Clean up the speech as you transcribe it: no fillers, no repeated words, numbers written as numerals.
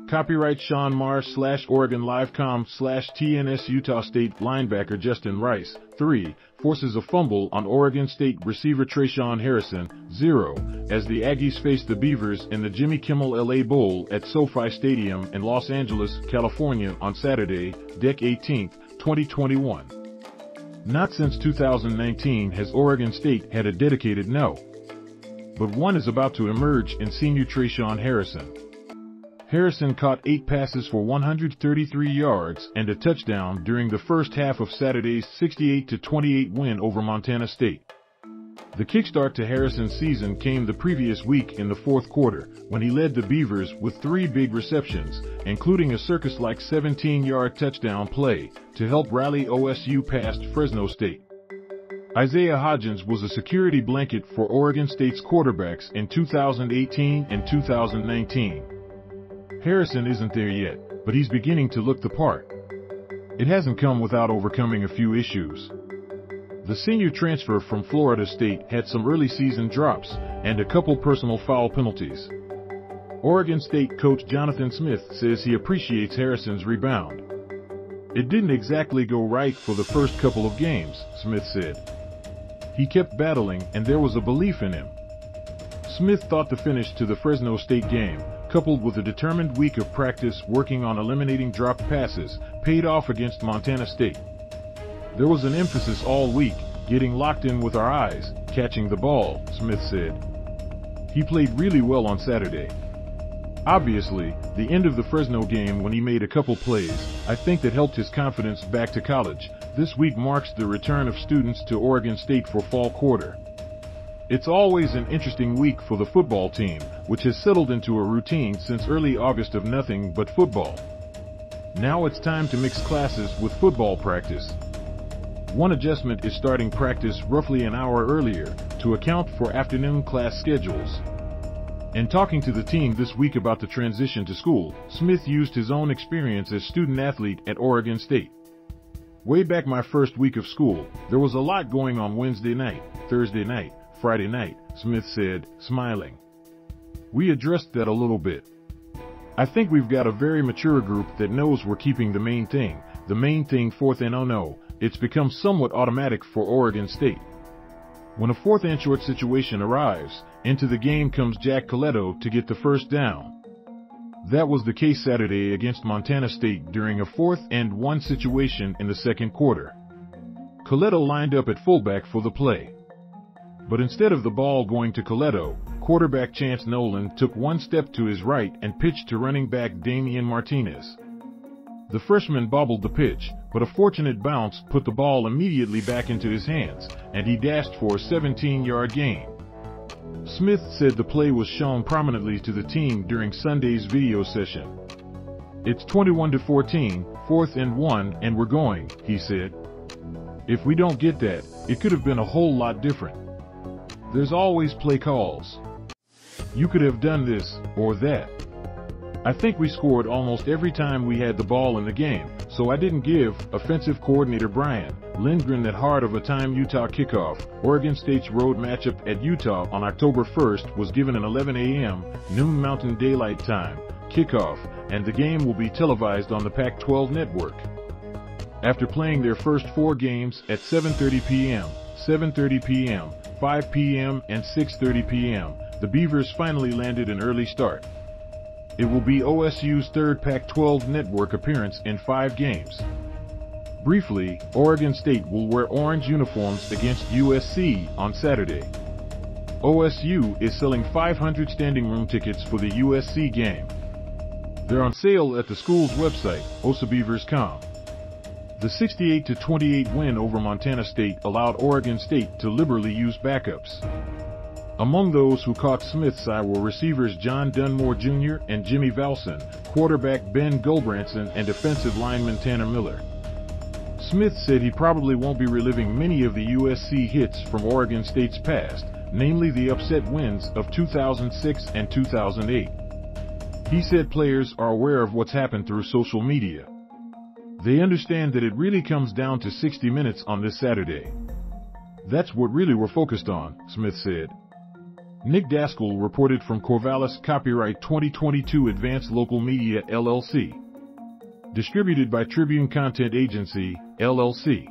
Copyright Sean Mars / Oregon Livecom / TNS Utah State linebacker Justin Rice, 3, forces a fumble on Oregon State receiver Tre'Shaun Harrison, 0, as the Aggies face the Beavers in the Jimmy Kimmel LA Bowl at SoFi Stadium in Los Angeles, California on Saturday, Dec 18, 2021. Not since 2019 has Oregon State had a dedicated no. But one is about to emerge in senior Tre'Shaun Harrison. Harrison caught 8 passes for 133 yards and a touchdown during the first half of Saturday's 68-28 win over Montana State. The kickstart to Harrison's season came the previous week in the fourth quarter, when he led the Beavers with 3 big receptions, including a circus-like 17-yard touchdown play to help rally OSU past Fresno State. Isaiah Hodgins was a security blanket for Oregon State's quarterbacks in 2018 and 2019. Harrison isn't there yet, but he's beginning to look the part. It hasn't come without overcoming a few issues. The senior transfer from Florida State had some early season drops and a couple personal foul penalties. Oregon State coach Jonathan Smith says he appreciates Harrison's rebound. It didn't exactly go right for the first couple of games, Smith said. He kept battling and there was a belief in him. Smith thought the finish to the Fresno State game, coupled with a determined week of practice working on eliminating dropped passes, paid off against Montana State. There was an emphasis all week, getting locked in with our eyes, catching the ball, Smith said. He played really well on Saturday. Obviously, the end of the Fresno game when he made a couple plays, I think that helped his confidence back to college. This week marks the return of students to Oregon State for fall quarter. It's always an interesting week for the football team, which has settled into a routine since early August of nothing but football. Now it's time to mix classes with football practice. One adjustment is starting practice roughly an hour earlier to account for afternoon class schedules. In talking to the team this week about the transition to school, Smith used his own experience as student athlete at Oregon State. Way back my first week of school, there was a lot going on Wednesday night, Thursday night, Friday night, Smith said, smiling. We addressed that a little bit. I think we've got a very mature group that knows we're keeping the main thing 4th and oh no, it's become somewhat automatic for Oregon State. When a 4th and short situation arrives, into the game comes Jack Coletto to get the first down. That was the case Saturday against Montana State during a 4th and 1 situation in the second quarter. Coletto lined up at fullback for the play. But instead of the ball going to Coletto, quarterback Chance Nolan took one step to his right and pitched to running back Damian Martinez. The freshman bobbled the pitch, but a fortunate bounce put the ball immediately back into his hands, and he dashed for a 17-yard gain. Smith said the play was shown prominently to the team during Sunday's video session. It's 21-14, 4th and 1, and we're going, he said. If we don't get that, it could have been a whole lot different. There's always play calls. You could have done this or that. I think we scored almost every time we had the ball in the game, so I didn't give offensive coordinator Brian Lindgren that hard of a time. Utah kickoff. Oregon State's road matchup at Utah on October 1st was given an 11 a.m., noon Mountain Daylight Time kickoff, and the game will be televised on the Pac-12 network. After playing their first 4 games at 7:30 p.m., 7:30 p.m., 5 p.m. and 6:30 p.m., the Beavers finally landed an early start. It will be OSU's 3rd Pac-12 network appearance in 5 games. Briefly, Oregon State will wear orange uniforms against USC on Saturday. OSU is selling 500 standing room tickets for the USC game. They're on sale at the school's website, osabeavers.com. The 68-28 win over Montana State allowed Oregon State to liberally use backups. Among those who caught Smith's eye were receivers John Dunmore Jr. and Jimmy Valson, quarterback Ben Gulbranson, and defensive lineman Tanner Miller. Smith said he probably won't be reliving many of the USC hits from Oregon State's past, namely the upset wins of 2006 and 2008. He said players are aware of what's happened through social media. They understand that it really comes down to 60 minutes on this Saturday. That's what really we're focused on, Smith said. Nick Daskell reported from Corvallis. Copyright 2022 Advanced Local Media, LLC. Distributed by Tribune Content Agency, LLC.